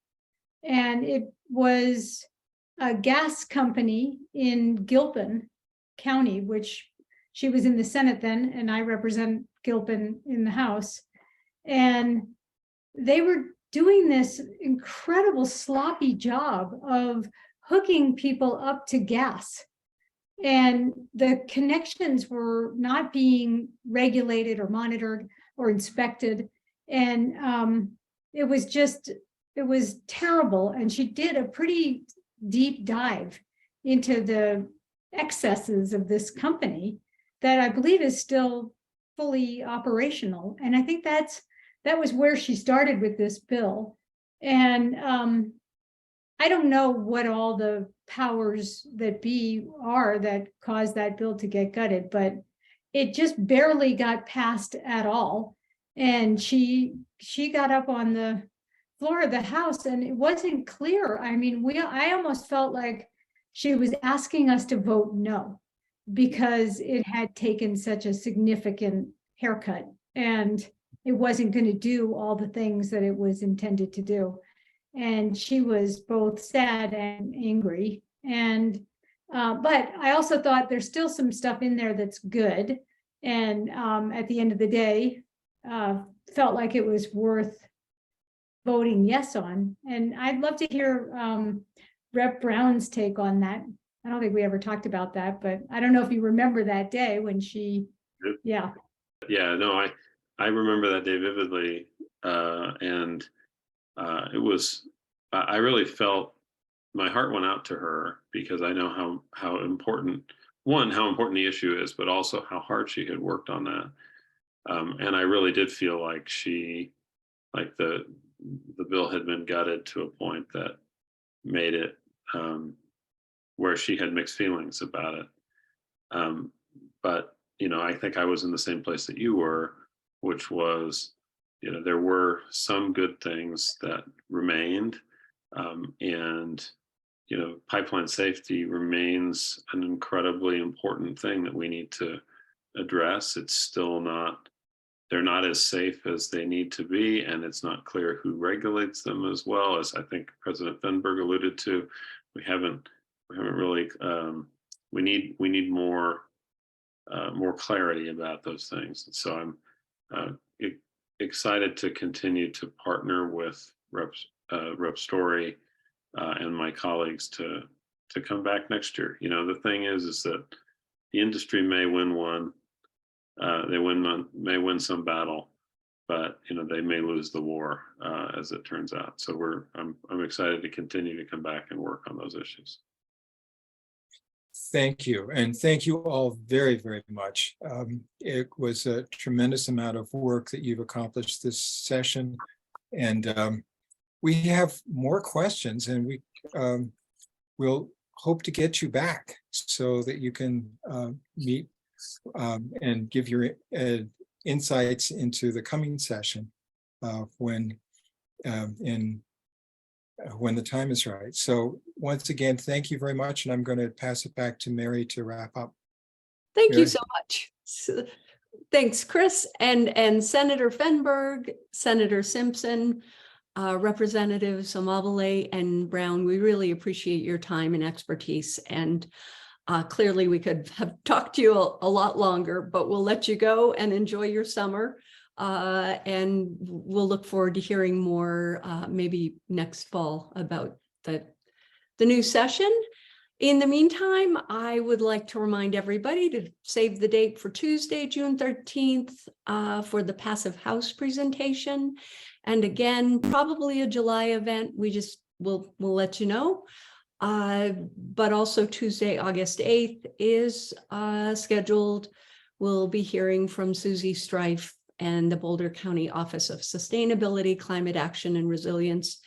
And it was a gas company in Gilpin County, which she was in the Senate then, and I represent Gilpin in the House. And they were doing this incredible sloppy job of hooking people up to gas. And the connections were not being regulated or monitored or inspected. And it was terrible. And she did a pretty deep dive into the excesses of this company that I believe is still fully operational. And I think that was where she started with this bill. And I don't know what all the powers that be are that caused that bill to get gutted, but it just barely got passed at all. And she got up on the floor of the House and it wasn't clear. I mean, I almost felt like she was asking us to vote no because it had taken such a significant haircut and it wasn't going to do all the things that it was intended to do. And she was both sad and angry. And but I also thought there's still some stuff in there that's good. And at the end of the day, felt like it was worth voting yes on. And I'd love to hear Rep. Brown's take on that. I don't think we ever talked about that, but I don't know if you remember that day when she, yeah. Yeah, no, I remember that day vividly. It was, I really felt my heart went out to her because I know how important the issue is, but also how hard she had worked on that. And I really did feel like the bill had been gutted to a point that made it where she had mixed feelings about it. But, I think I was in the same place that you were, which was, there were some good things that remained. And, pipeline safety remains an incredibly important thing that we need to address. It's still not, they're not as safe as they need to be, and it's not clear who regulates them as well. As I think President Fenberg alluded to, we haven't really, we need more clarity about those things. And so I'm excited to continue to partner with Rep. Story and my colleagues to come back next year. The thing is that the industry may win one, may win some battle, but they may lose the war, as it turns out. So I'm excited to continue to come back and work on those issues. Thank you. And thank you all very, very much. It was a tremendous amount of work that you've accomplished this session. And we have more questions, and we'll hope to get you back so that you can meet and give your insights into the coming session when the time is right. So once again, thank you very much. And I'm going to pass it back to Mary to wrap up. Thank you Mary? so much. Thanks, Chris, and Senator Fenberg, Senator Simpson, Representatives Amabile and Brown. We really appreciate your time and expertise. And clearly we could have talked to you a lot longer, but we'll let you go and enjoy your summer. And we'll look forward to hearing more maybe next fall about the new session. In the meantime, I would like to remind everybody to save the date for Tuesday, June 13th for the Passive House presentation. And again, probably a July event. We'll let you know. But also Tuesday, August 8th is scheduled. We'll be hearing from Susie Strife and the Boulder County Office of Sustainability, Climate Action and Resilience.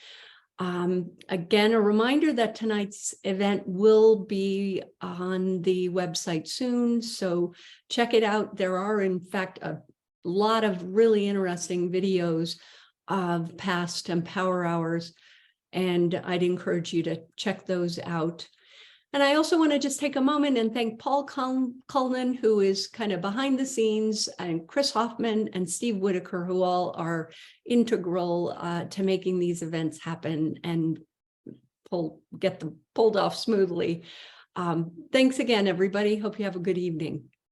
Again, a reminder that tonight's event will be on the website soon, so check it out. There are, in fact, a lot of really interesting videos of past Empower Hours, and I'd encourage you to check those out. And I also want to just take a moment and thank Paul Cullen, who is kind of behind the scenes, and Chris Hoffman and Steve Whitaker, who all are integral to making these events happen and get them pulled off smoothly. Thanks again, everybody. Hope you have a good evening.